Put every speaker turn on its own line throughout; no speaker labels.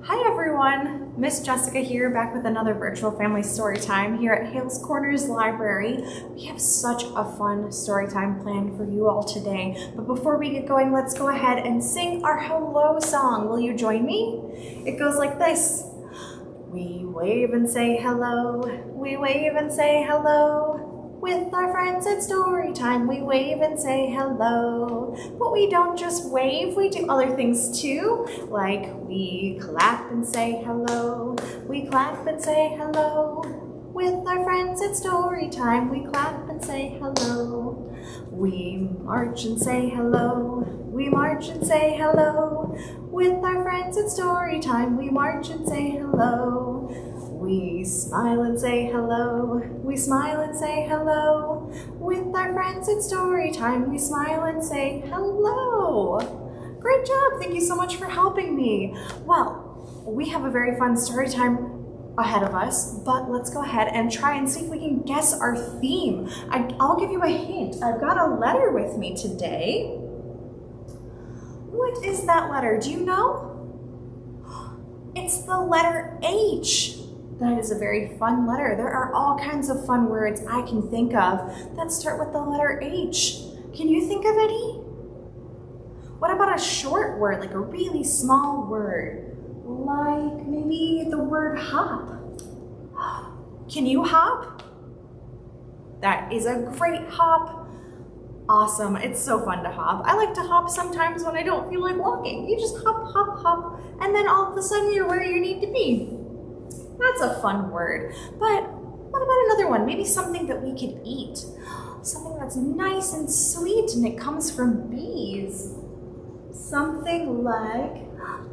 Hi everyone, Miss Jessica here, back with another virtual family story time here at Hales Corners Library. We have such a fun story time planned for you all today. But before we get going, let's go ahead and sing our hello song. Will you join me? It goes like this. We wave and say hello, we wave and say hello. With our friends at story time, we wave and say hello. But we don't just wave, we do other things too. Like we clap and say hello. We clap and say hello. With our friends at story time, we clap and say hello. We march and say hello. We march and say hello. With our friends at story time, we march and say hello. We smile and say hello. We smile and say hello. With our friends at story time, we smile and say hello. Great job. Thank you so much for helping me. Well, we have a very fun story time ahead of us, but let's go ahead and try and see if we can guess our theme. I'll give you a hint. I've got a letter with me today. What is that letter? Do you know? It's the letter H. That is a very fun letter. There are all kinds of fun words I can think of that start with the letter H. Can you think of any? What about a short word, like a really small word? Like maybe the word hop. Can you hop? That is a great hop. Awesome, it's so fun to hop. I like to hop sometimes when I don't feel like walking. You just hop, hop, hop, and then all of a sudden you're where you need to be. That's a fun word. But what about another one? Maybe something that we could eat. Something that's nice and sweet and it comes from bees. Something like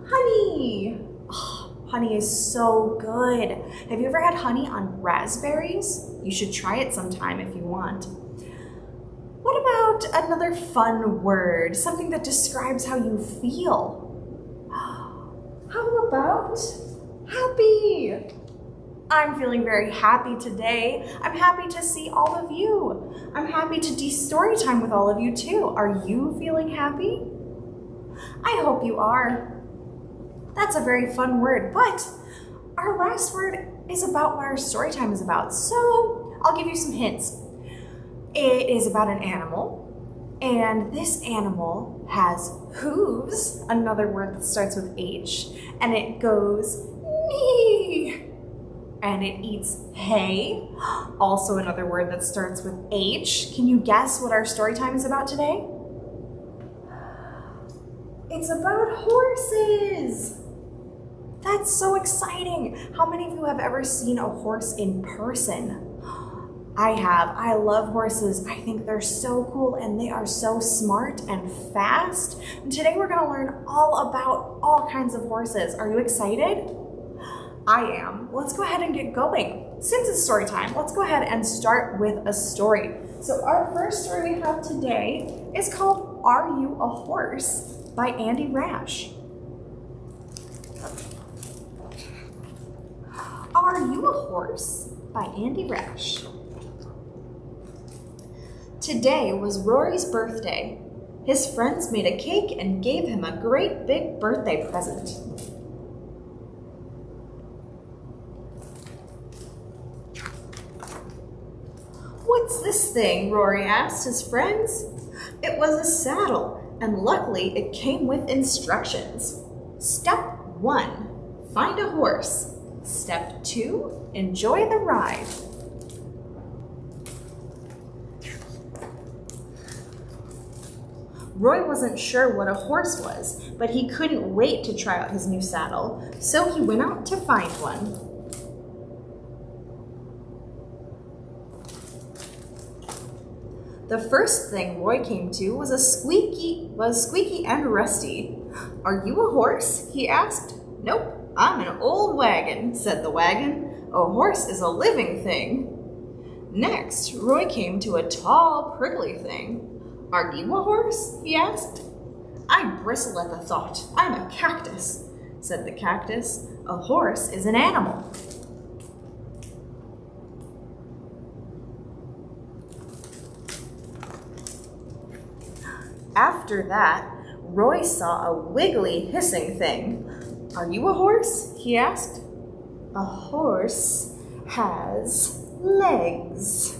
honey. Oh, honey is so good. Have you ever had honey on raspberries? You should try it sometime if you want. What about another fun word? Something that describes how you feel. How about happy? I'm feeling very happy today. I'm happy to see all of you. I'm happy to do story time with all of you too. Are you feeling happy? I hope you are. That's a very fun word, but our last word is about what our story time is about. So I'll give you some hints. It is about an animal, and this animal has hooves, another word that starts with H, and it goes mee. And it eats hay, also another word that starts with H. Can you guess what our story time is about today? It's about horses. That's so exciting. How many of you have ever seen a horse in person? I have. I love horses. I think they're so cool and they are so smart and fast. And today we're going to learn all about all kinds of horses. Are you excited? I am. Let's go ahead and get going. Since it's story time, let's go ahead and start with a story. So our first story we have today is called Are You a Horse by Andy Rash. Are You a Horse by Andy Rash. Today was Rory's birthday. His friends made a cake and gave him a great big birthday present. What's this thing? Rory asked his friends. It was a saddle, and luckily it came with instructions. Step 1, find a horse. Step 2, enjoy the ride. Roy wasn't sure what a horse was, but he couldn't wait to try out his new saddle, so he went out to find one. The first thing Roy came to was squeaky and rusty. Are you a horse? He asked. Nope, I'm an old wagon, said the wagon. A horse is a living thing. Next, Roy came to a tall, prickly thing. Are you a horse? He asked. I bristle at the thought. I'm a cactus, said the cactus. A horse is an animal. After that, Roy saw a wiggly, hissing thing. Are you a horse? He asked. A horse has legs.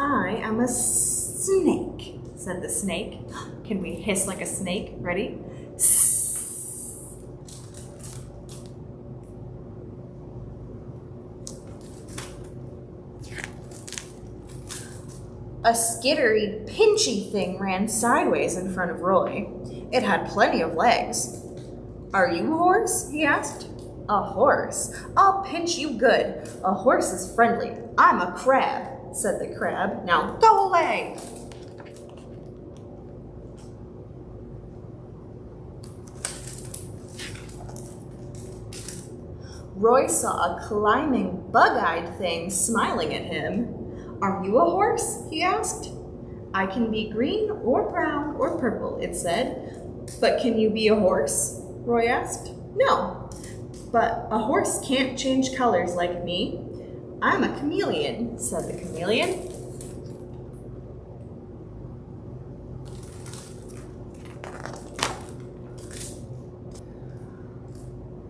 I am a snake, said the snake. Can we hiss like a snake? Ready? A skittery, pinchy thing ran sideways in front of Roy. It had plenty of legs. Are you a horse? He asked. A horse? I'll pinch you good. A horse is friendly. I'm a crab, said the crab. Now go away. Roy saw a climbing, bug-eyed thing smiling at him. Are you a horse? He asked. I can be green or brown or purple, it said. But can you be a horse? Roy asked. No, but a horse can't change colors like me. I'm a chameleon, said the chameleon.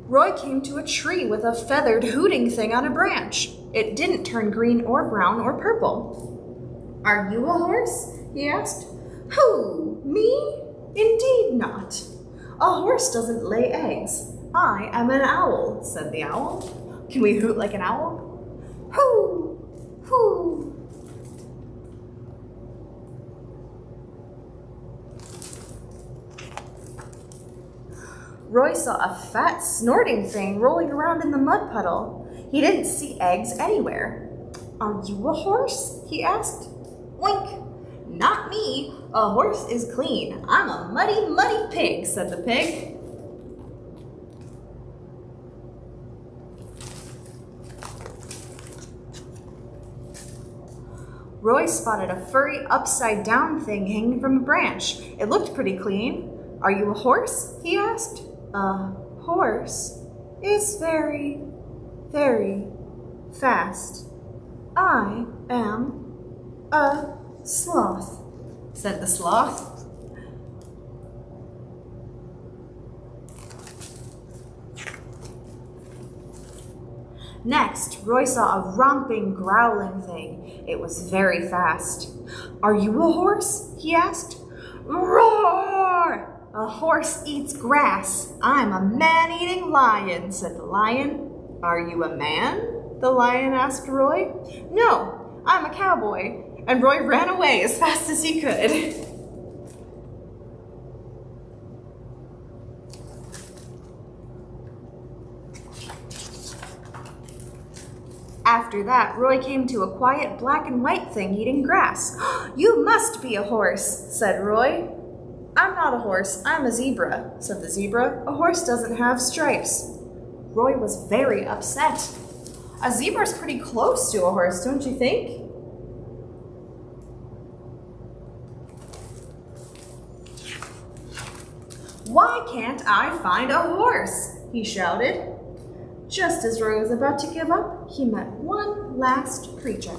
Roy came to a tree with a feathered hooting thing on a branch. It didn't turn green or brown or purple. Are you a horse? He asked. Who? Me? Indeed not. A horse doesn't lay eggs. I am an owl, said the owl. Can we hoot like an owl? Hoo! Hoo! Roy saw a fat, snorting thing rolling around in the mud puddle. He didn't see eggs anywhere. Are you a horse? He asked. Wink. Not me. A horse is clean. I'm a muddy, muddy pig, said the pig. Roy spotted a furry, upside-down thing hanging from a branch. It looked pretty clean. Are you a horse? He asked. A horse is very, very fast. I am a sloth, said the sloth. Next, Roy saw a romping, growling thing. It was very fast. Are you a horse? He asked. Roar! A horse eats grass. I'm a man-eating lion, said the lion. Are you a man? The lion asked Roy. No, I'm a cowboy. And Roy ran away as fast as he could. After that, Roy came to a quiet black and white thing eating grass. You must be a horse, said Roy. I'm not a horse, I'm a zebra, said the zebra. A horse doesn't have stripes. Roy was very upset. A zebra's pretty close to a horse, don't you think? Why can't I find a horse? He shouted. Just as Roy was about to give up, he met one last creature.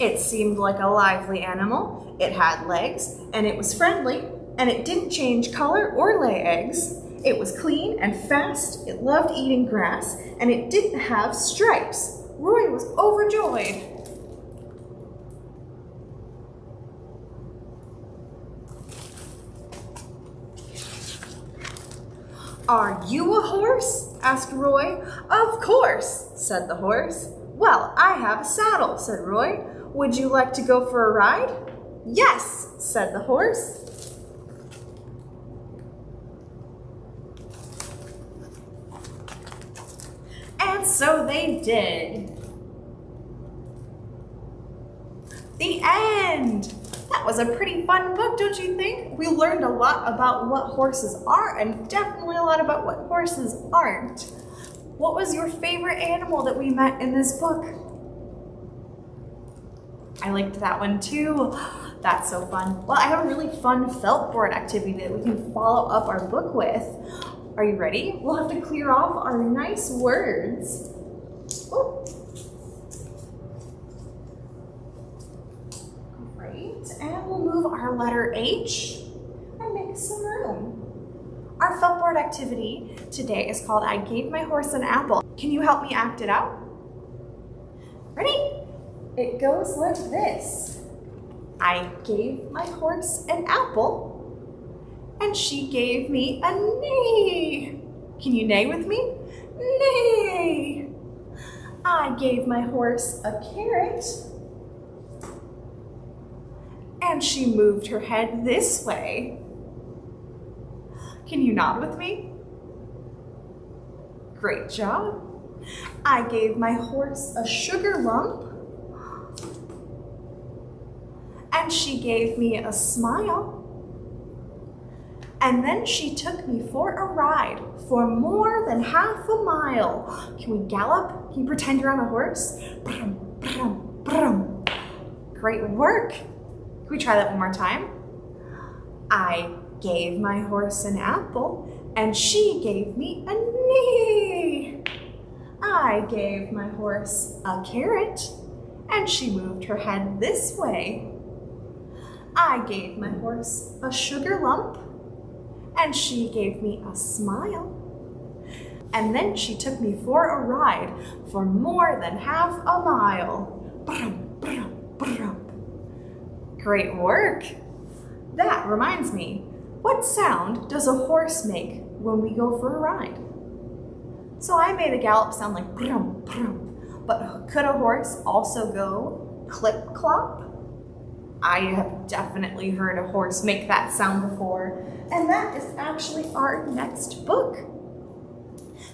It seemed like a lively animal. It had legs, and it was friendly, and it didn't change color or lay eggs. It was clean and fast, it loved eating grass, and it didn't have stripes. Roy was overjoyed. Are you a horse? Asked Roy. Of course, said the horse. Well, I have a saddle, said Roy. Would you like to go for a ride? Yes, said the horse. And so they did. The end! That was a pretty fun book, don't you think? We learned a lot about what horses are and definitely a lot about what horses aren't. What was your favorite animal that we met in this book? I liked that one too. That's so fun. Well, I have a really fun felt board activity that we can follow up our book with. Are you ready? We'll have to clear off our nice words. Oh. Right. and we'll move our letter H and make some room. Our felt activity today is called I Gave My Horse an Apple. Can you help me act it out? Ready? It goes like this. I gave my horse an apple, and she gave me a neigh. Can you neigh with me? Neigh. I gave my horse a carrot, and she moved her head this way. Can you nod with me? Great job. I gave my horse a sugar lump, and she gave me a smile. And then she took me for a ride for more than half a mile. Can we gallop? Can you pretend you're on a horse? Brum, brum, brum. Great work. Can we try that one more time? I gave my horse an apple, and she gave me a neigh. I gave my horse a carrot, and she moved her head this way. I gave my horse a sugar lump, and she gave me a smile. And then she took me for a ride for more than half a mile. Brum, brum, brum. Great work. That reminds me, what sound does a horse make when we go for a ride? So I made a gallop sound like brum, brum, but could a horse also go clip-clop? I have definitely heard a horse make that sound before, and that is actually our next book.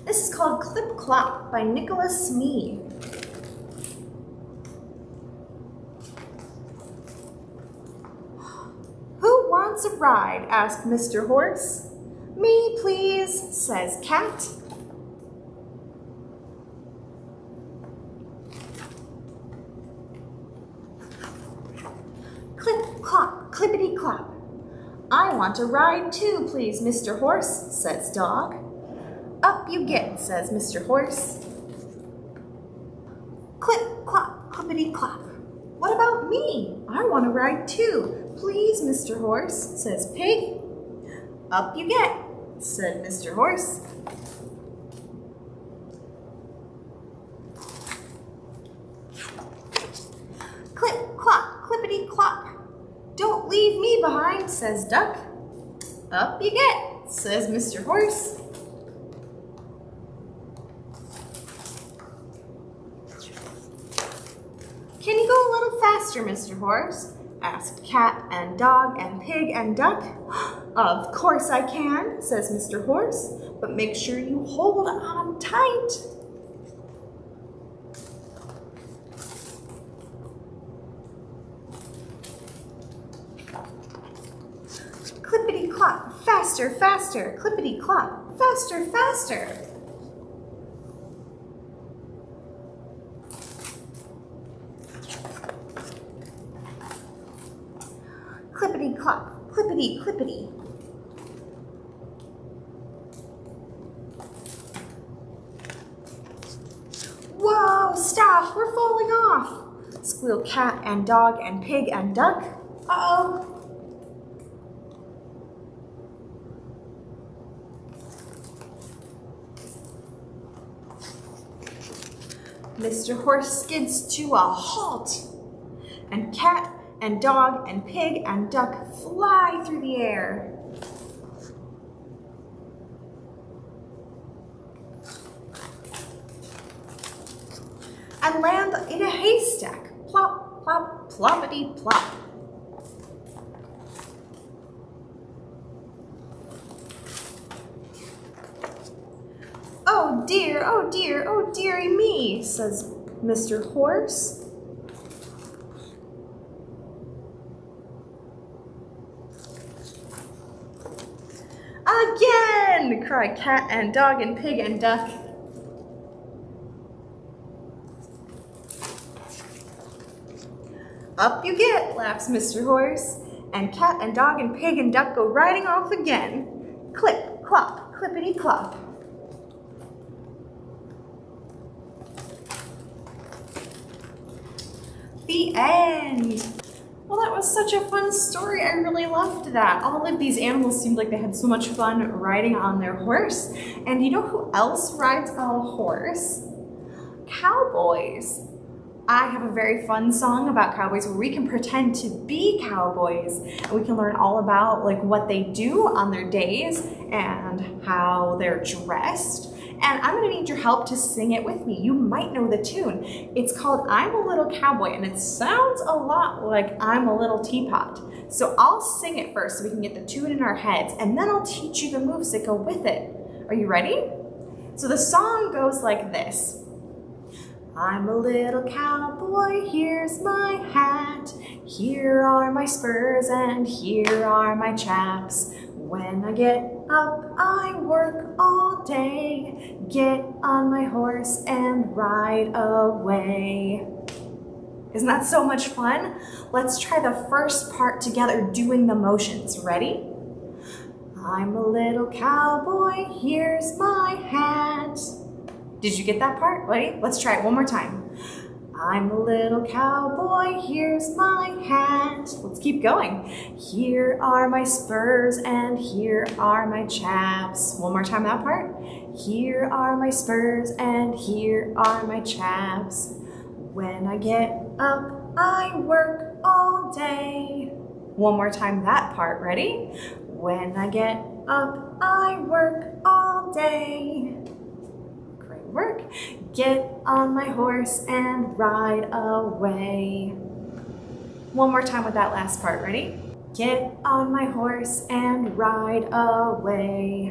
This is called Clip-Clop by Nicola Smee. Who wants a ride? Asked Mr. Horse. Me, please, says Cat. Clip-clop, clippity-clop. I want a ride too, please, Mr. Horse, says Dog. Up you get, says Mr. Horse. Clip-clop, clippity-clop. What about me? I want a ride too, please, Mr. Horse, says Pig. Up you get, said Mr. Horse. Clip-clop, clippity-clop. Don't leave me behind, says Duck. Up you get, says Mr. Horse. Can you go a little faster, Mr. Horse? Asked Cat and Dog and Pig and Duck. Of course I can, says Mr. Horse, but make sure you hold on tight. Clippity-clop, faster, faster, clippity-clop, faster, faster. Clippity-clop, clippity-clippity. Whoa, stop, we're falling off, squealed Cat and Dog and Pig and Duck. Uh-oh. Mr. Horse skids to a halt, and Cat and Dog and Pig and Duck fly through the air. And land in a haystack. Plop, plop, ploppity, plop. Oh dear, oh dear, oh dearie me, says Mr. Horse. Again, cried Cat and Dog and Pig and Duck. Up you get, laughs Mr. Horse, and Cat and Dog and Pig and Duck go riding off again. Clip, clop, clippity clop. The end. Well, that was such a fun story. I really loved that. All of these animals seemed like they had so much fun riding on their horse. And you know who else rides on a horse? Cowboys. I have a very fun song about cowboys where we can pretend to be cowboys and we can learn all about like what they do on their days and how they're dressed. And I'm gonna need your help to sing it with me. You might know the tune. It's called I'm a Little Cowboy, and it sounds a lot like I'm a Little Teapot. So I'll sing it first so we can get the tune in our heads, and then I'll teach you the moves that go with it. Are you ready? So the song goes like this. I'm a little cowboy, here's my hat. Here are my spurs and here are my chaps. When I get up, I work all day. Get on my horse and ride away. Isn't that so much fun? Let's try the first part together doing the motions. Ready? I'm a little cowboy, here's my hat. Did you get that part? Ready? Let's try it one more time. I'm a little cowboy, here's my hat. Let's keep going. Here are my spurs and here are my chaps. One more time that part. Here are my spurs and here are my chaps. When I get up, I work all day. One more time that part. Ready? When I get up, I work all day. Work. Get on my horse and ride away. One more time with that last part. Ready? Get on my horse and ride away.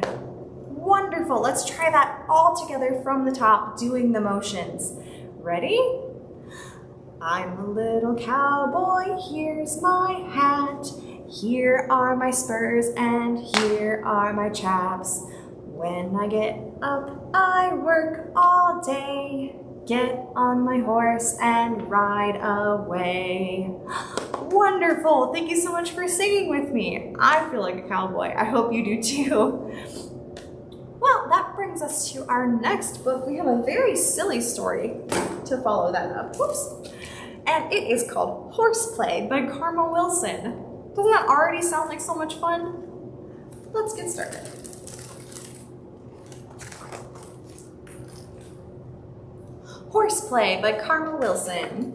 Wonderful. Let's try that all together from the top, doing the motions. Ready? I'm a little cowboy, here's my hat. Here are my spurs and here are my chaps. When I get up, I work all day. Get on my horse and ride away. Wonderful. Thank you so much for singing with me. I feel like a cowboy. I hope you do too. Well, that brings us to our next book. We have a very silly story to follow that up. Whoops. And it is called Horseplay by Carmel Wilson. Doesn't that already sound like so much fun? Let's get started. Horseplay by Carmel Wilson.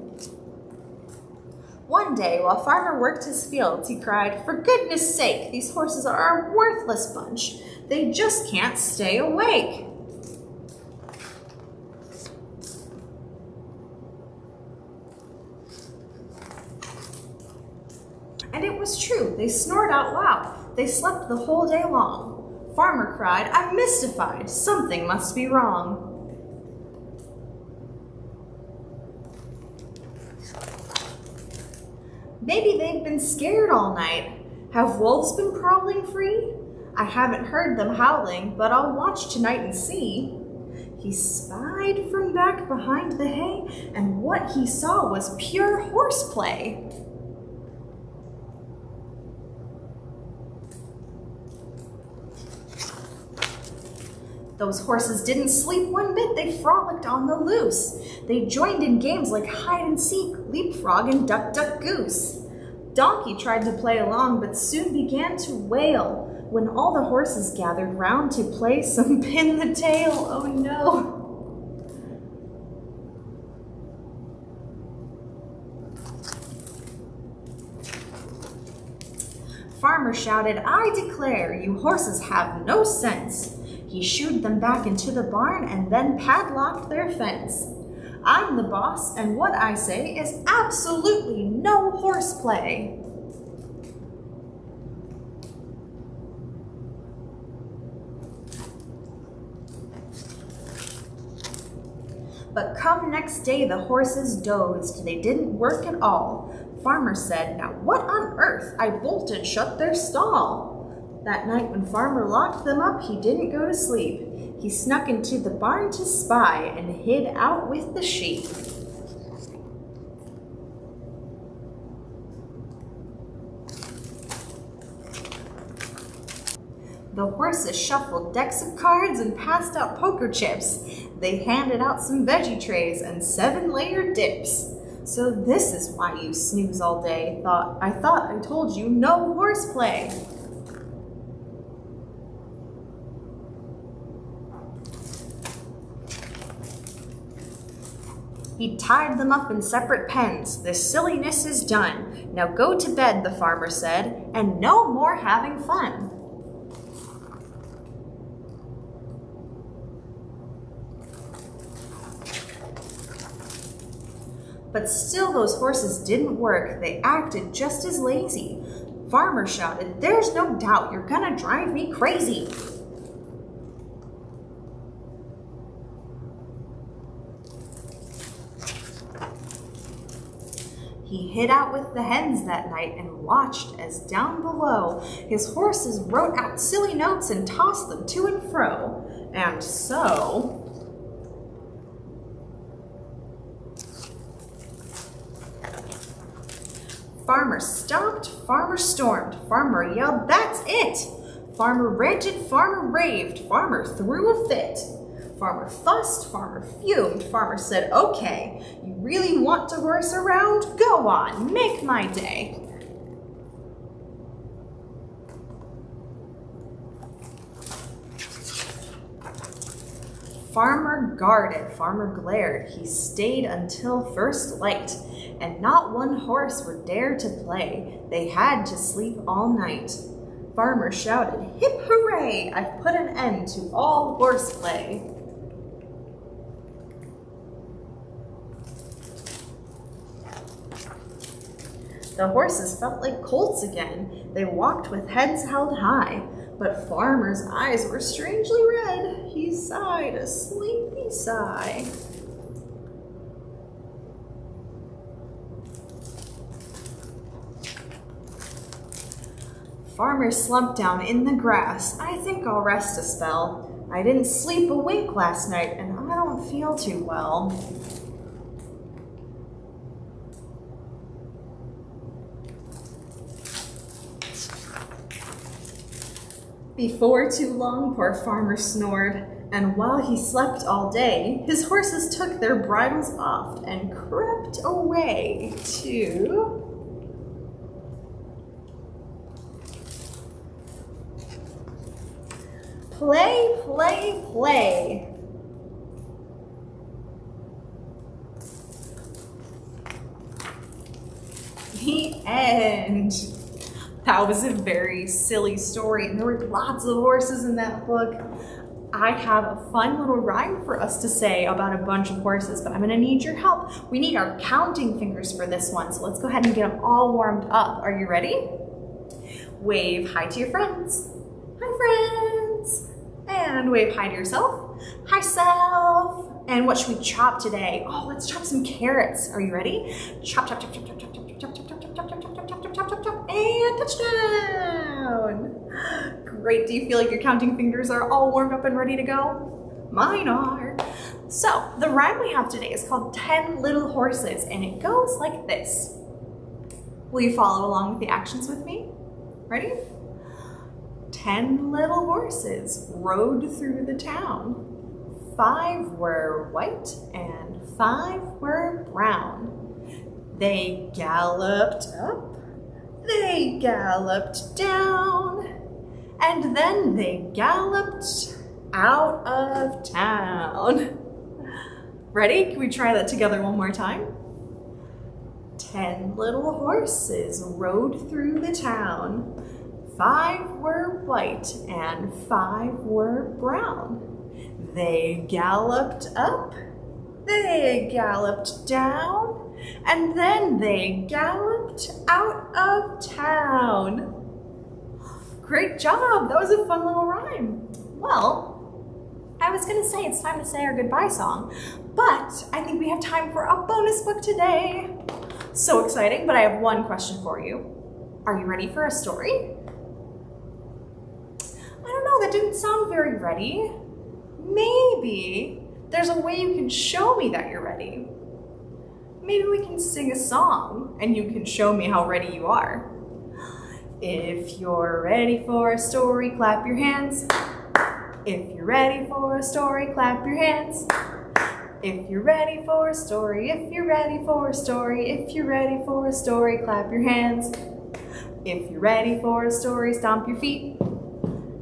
One day, while Farmer worked his fields, he cried, "For goodness sake, these horses are a worthless bunch. They just can't stay awake." And it was true. They snored out loud. They slept the whole day long. Farmer cried, "I'm mystified. Something must be wrong." Maybe they've been scared all night. Have wolves been prowling free? I haven't heard them howling, but I'll watch tonight and see. He spied from back behind the hay, and what he saw was pure horseplay. Those horses didn't sleep one bit, they frolicked on the loose. They joined in games like hide and seek, leapfrog, and duck, duck, goose. Donkey tried to play along, but soon began to wail when all the horses gathered round to play some pin the tail. Oh no. Farmer shouted, "I declare, you horses have no sense." He shooed them back into the barn and then padlocked their fence. I'm the boss, and what I say is absolutely no horseplay. But come next day, the horses dozed. They didn't work at all. Farmer said, "Now what on earth? I bolted shut their stall." That night when Farmer locked them up, he didn't go to sleep. He snuck into the barn to spy and hid out with the sheep. The horses shuffled decks of cards and passed out poker chips. They handed out some veggie trays and 7-layer dips. So this is why you snooze all day. I thought I told you no horseplay. He tied them up in separate pens. This silliness is done. Now go to bed, the farmer said, and no more having fun. But still those horses didn't work. They acted just as lazy. Farmer shouted, "There's no doubt you're gonna drive me crazy." He hid out with the hens that night and watched as down below his horses wrote out silly notes and tossed them to and fro. And so Farmer stomped, farmer stormed, farmer yelled, "That's it!" Farmer ranted, farmer raved, farmer threw a fit. Farmer fussed, farmer fumed, farmer said, "Okay, you really want to horse around? Go on, make my day." Farmer guarded, farmer glared, he stayed until first light, and not one horse would dare to play. They had to sleep all night. Farmer shouted, "Hip hooray! I've put an end to all horseplay." The horses felt like colts again. They walked with heads held high, but Farmer's eyes were strangely red. He sighed a sleepy sigh. Farmer slumped down in the grass. "I think I'll rest a spell. I didn't sleep a wink last night, and I don't feel too well." Before too long, poor farmer snored, and while he slept all day, his horses took their bridles off and crept away to play, play, play. The end. That was a very silly story, and there were lots of horses in that book. I have a fun little rhyme for us to say about a bunch of horses, but I'm gonna need your help. We need our counting fingers for this one, so let's go ahead and get them all warmed up. Are you ready? Wave hi to your friends. Hi, friends. And wave hi to yourself. Hi, self. And what should we chop today? Oh, let's chop some carrots. Are you ready? Chop, chop, chop, chop, chop, chop, chop, chop, chop, chop, chop, chop, chop, chop, chop, chop, chop, chop, and touchdown. Great. Do you feel like your counting fingers are all warmed up and ready to go? Mine are. So the rhyme we have today is called 10 Little Horses, and it goes like this. Will you follow along with the actions with me? Ready? 10 little horses rode through the town. 5 were white and 5 were brown. They galloped up, they galloped down, and then they galloped out of town. Ready? Can we try that together one more time? 10 little horses rode through the town. 5 were white and 5 were brown. They galloped up, they galloped down, and then they galloped out of town. Great job, that was a fun little rhyme. Well, I was gonna say it's time to say our goodbye song, but I think we have time for a bonus book today. So exciting, but I have one question for you. Are you ready for a story? I don't know, that didn't sound very ready. Maybe there's a way you can show me that you're ready. Maybe we can sing a song and you can show me how ready you are. If you're ready for a story, clap your hands. If you're ready for a story, clap your hands. If you're ready for a story, if you're ready for a story, if you're ready for a story, clap your hands. If you're ready for a story, stomp your feet.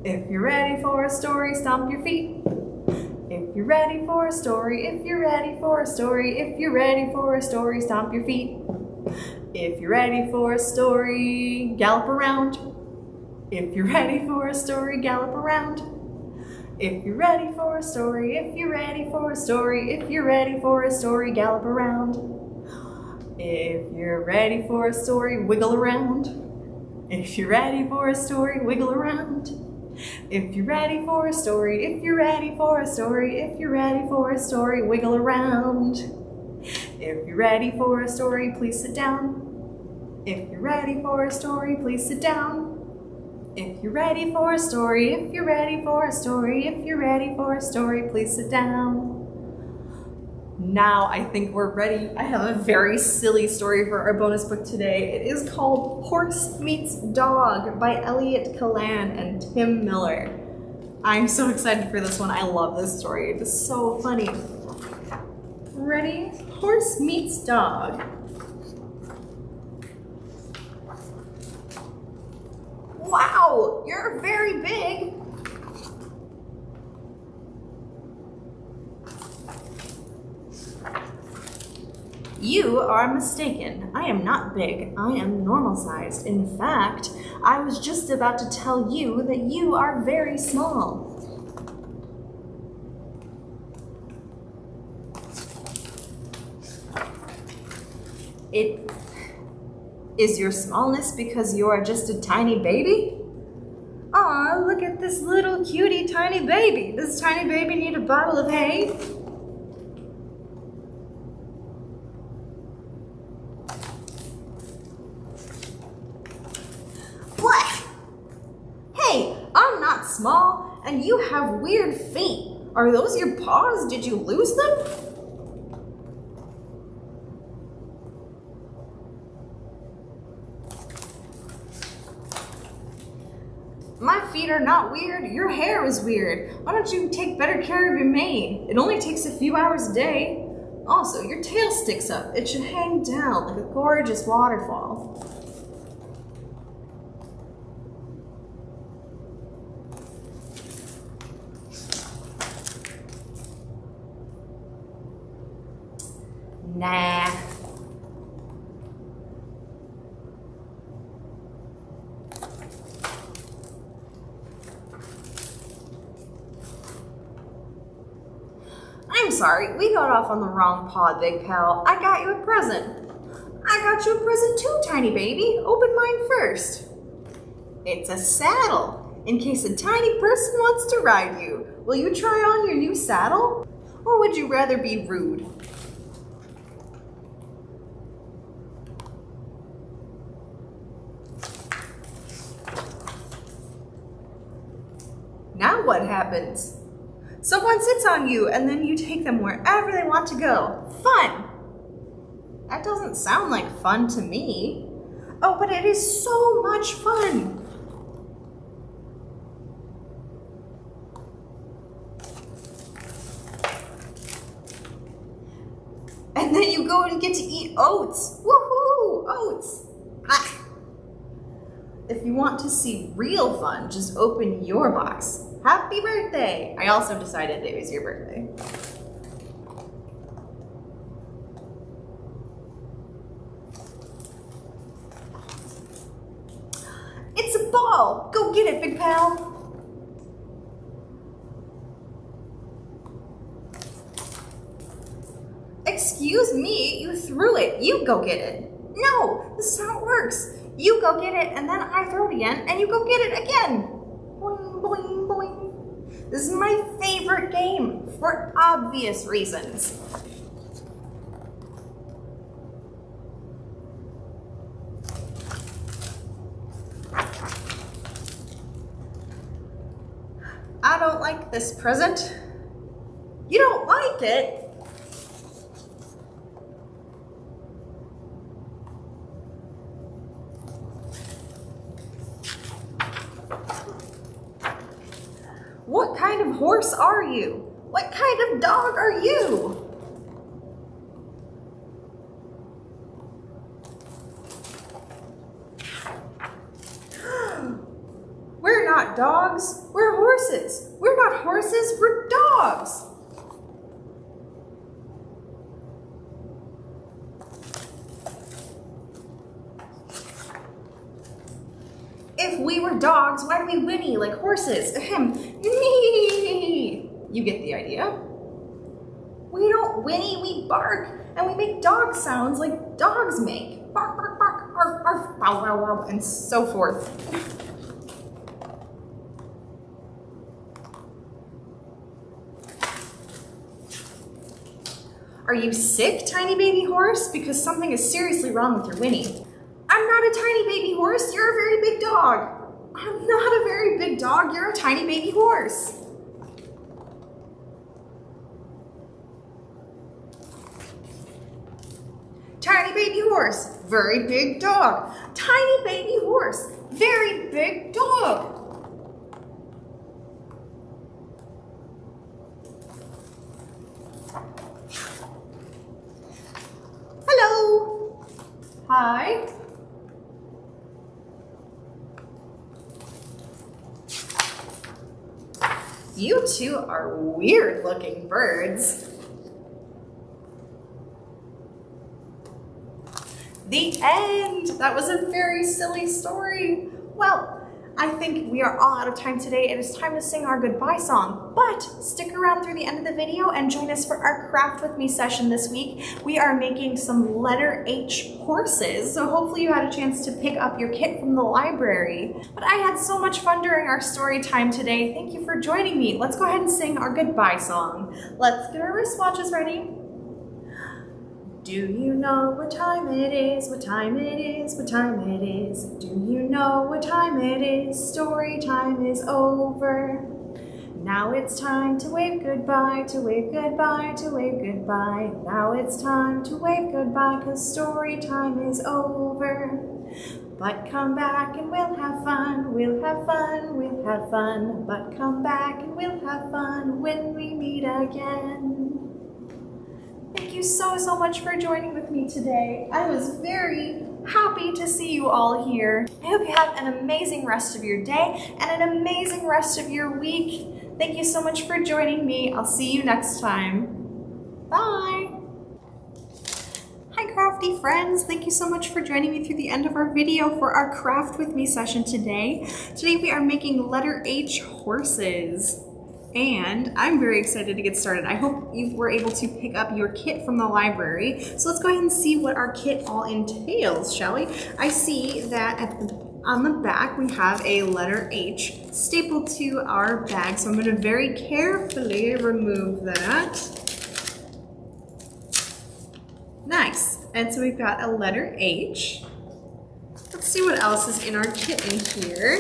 If you're ready for a story, stomp your feet. If you're ready for a story, if you're ready for a story, if you're ready for a story, stomp your feet. If you're ready for a story, gallop around. If you're ready for a story, gallop around. If you're ready for a story, if you're ready for a story, if you're ready for a story, gallop around. If you're ready for a story, wiggle around. If you're ready for a story, wiggle around. If you're ready for a story, if you're ready for a story, if you're ready for a story, wiggle around. If you're ready for a story, please sit down. If you're ready for a story, please sit down. If you're ready for a story, if you're ready for a story, if you're ready for a story, please sit down. Now I think we're ready. I have a very silly story for our bonus book today. It is called Horse Meets Dog by Elliott, Kalan, and Tim Miller. I'm so excited for this one. I love this story. It is so funny. Ready? Horse Meets Dog. Wow, you're very big. You are mistaken. I am not big. I am normal-sized. In fact, I was just about to tell you that you are very small. Is your smallness because you are just a tiny baby? Aw, look at this little cutie tiny baby. Does tiny baby need a bottle of hay? What? Hey, I'm not small, and you have weird feet. Are those your paws? Did you lose them? My feet are not weird, your hair is weird. Why don't you take better care of your mane? It only takes a few hours a day. Also, your tail sticks up. It should hang down like a gorgeous waterfall. Nah. I'm sorry, we got off on the wrong paw, big pal. I got you a present. I got you a present too, tiny baby. Open mine first. It's a saddle, in case a tiny person wants to ride you. Will you try on your new saddle? Or would you rather be rude? Now what happens? Someone sits on you and then you take them wherever they want to go. Fun! That doesn't sound like fun to me. Oh, but it is so much fun. And then you go and get to eat oats. Woohoo! Oats! Ah. If you want to see real fun, just open your box. Happy birthday! I also decided it was your birthday. It's a ball! Go get it, big pal! Excuse me, you threw it. You go get it. No, this is how it works. You go get it, and then I throw it again, and you go get it again. Boing, boing, boing. This is my favorite game for obvious reasons. I don't like this present. You don't like it? What kind of horse are you? What kind of dog are you? not dogs, we're horses. We're not horses, we're dogs. If we were dogs, why do we whinny like horses? Ahem. You get the idea. We don't whinny, we bark, and we make dog sounds like dogs make. Bark, bark, bark, arf, arf, bow, wow, wow, and so forth. Are you sick, tiny baby horse? Because something is seriously wrong with your whinny. I'm not a tiny baby horse, you're a very big dog. I'm not a very big dog, you're a tiny baby horse. Tiny baby horse, very big dog. Tiny baby horse, very big dog. Hello. Hi. You two are weird looking birds. The end! That was a very silly story. Well, I think we are all out of time today. It is time to sing our goodbye song, but stick around through the end of the video and join us for our Craft With Me session this week. We are making some letter H horses, so hopefully you had a chance to pick up your kit from the library. But I had so much fun during our story time today. Thank you for joining me. Let's go ahead and sing our goodbye song. Let's get our wristwatches ready. Do you know what time it is? What time it is? What time it is? Do you know what time it is? Story time is over. Now it's time to wave goodbye, to wave goodbye, to wave goodbye. Now it's time to wave goodbye, 'cause story time is over. But come back and we'll have fun, we'll have fun, we'll have fun. But come back and we'll have fun when we meet again. Thank you so much for joining with me today. I was very happy to see you all here. I hope you have an amazing rest of your day and an amazing rest of your week. Thank you so much for joining me. I'll see you next time. Bye. Hi crafty friends, thank you so much for joining me through the end of our video for our Craft With Me session today. Today we are making letter H horses. And I'm very excited to get started. I hope you were able to pick up your kit from the library. So let's go ahead and see what our kit all entails, shall we? I see that on the back we have a letter H stapled to our bag. So I'm going to very carefully remove that. Nice. And so we've got a letter H. Let's see what else is in our kit in here.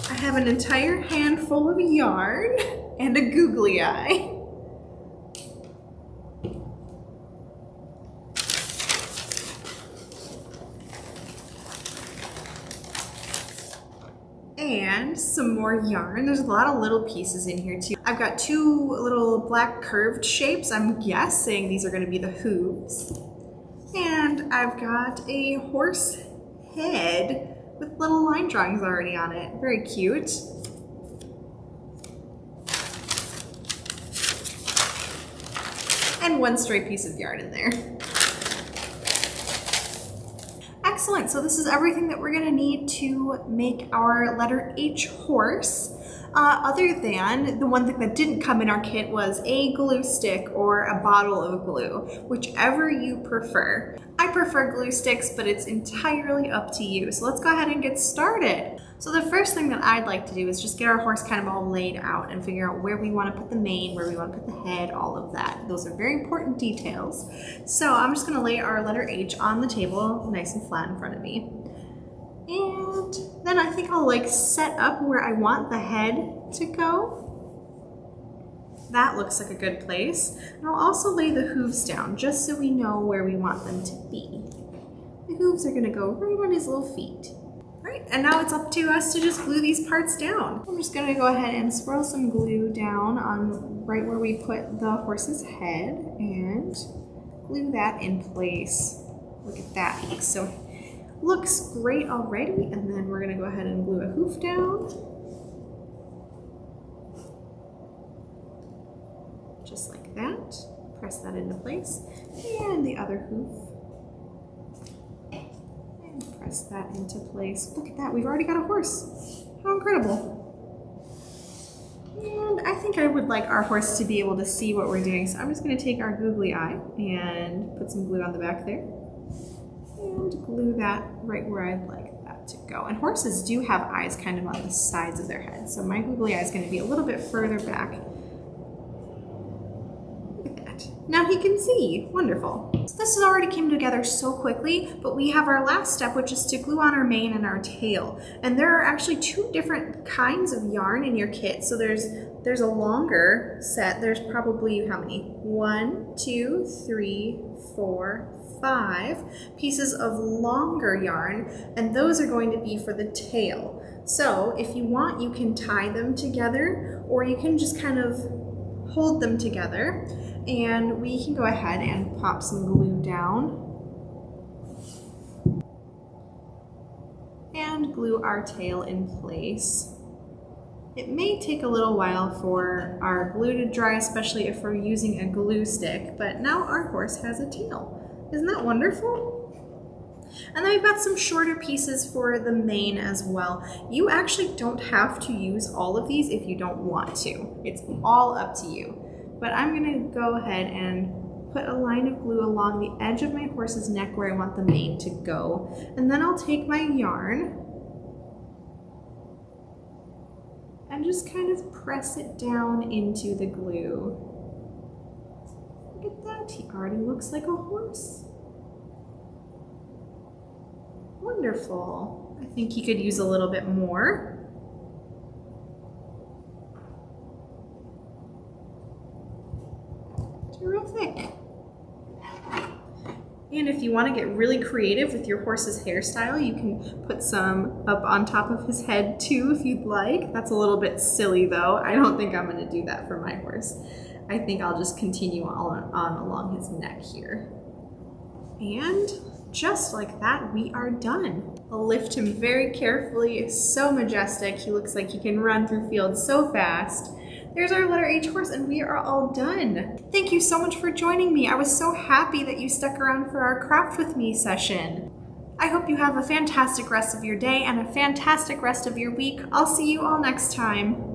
I have an entire handful of yarn and a googly eye. And some more yarn. There's a lot of little pieces in here too. I've got two little black curved shapes. I'm guessing these are going to be the hooves. And I've got a horse head with little line drawings already on it. Very cute. And one stray piece of yarn in there. Excellent, so this is everything that we're gonna need to make our letter H horse. Other than the one thing that didn't come in our kit was a glue stick or a bottle of glue, whichever you prefer. I prefer glue sticks, but it's entirely up to you. So let's go ahead and get started. So the first thing that I'd like to do is just get our horse kind of all laid out and figure out where we want to put the mane, where we want to put the head, all of that. Those are very important details. So I'm just going to lay our letter H on the table nice and flat in front of me. And then I think I'll like set up where I want the head to go. That looks like a good place. And I'll also lay the hooves down just so we know where we want them to be. The hooves are gonna go right on his little feet. All right, and now it's up to us to just glue these parts down. I'm just gonna go ahead and swirl some glue down on right where we put the horse's head and glue that in place. Look at that. So looks great already. And then we're gonna go ahead and glue a hoof down. Just like that. Press that into place. And the other hoof. And press that into place. Look at that, we've already got a horse. How incredible. And I think I would like our horse to be able to see what we're doing. So I'm just gonna take our googly eye and put some glue on the back there. And glue that right where I'd like that to go. And horses do have eyes kind of on the sides of their head. So my googly eye is gonna be a little bit further back. Now he can see. Wonderful. So this has already came together so quickly, but we have our last step, which is to glue on our mane and our tail. And there are actually two different kinds of yarn in your kit. So there's a longer set. There's probably how many? 1, 2, 3, 4, 5 pieces of longer yarn, and those are going to be for the tail. So if you want, you can tie them together, or you can just kind of hold them together. And we can go ahead and pop some glue down and glue our tail in place. It may take a little while for our glue to dry, especially if we're using a glue stick, but now our horse has a tail. Isn't that wonderful? And then we've got some shorter pieces for the mane as well. You actually don't have to use all of these if you don't want to. It's all up to you. But I'm gonna go ahead and put a line of glue along the edge of my horse's neck where I want the mane to go. And then I'll take my yarn and just kind of press it down into the glue. Look at that, he already looks like a horse. Wonderful. I think he could use a little bit more. Terrific. And if you want to get really creative with your horse's hairstyle, you can put some up on top of his head too if you'd like. That's a little bit silly though. I don't think I'm going to do that for my horse. I think I'll just continue on along his neck here. And just like that, we are done. I'll lift him very carefully. It's so majestic. He looks like he can run through fields so fast. There's our letter H horse, and we are all done. Thank you so much for joining me. I was so happy that you stuck around for our Craft With Me session. I hope you have a fantastic rest of your day and a fantastic rest of your week. I'll see you all next time.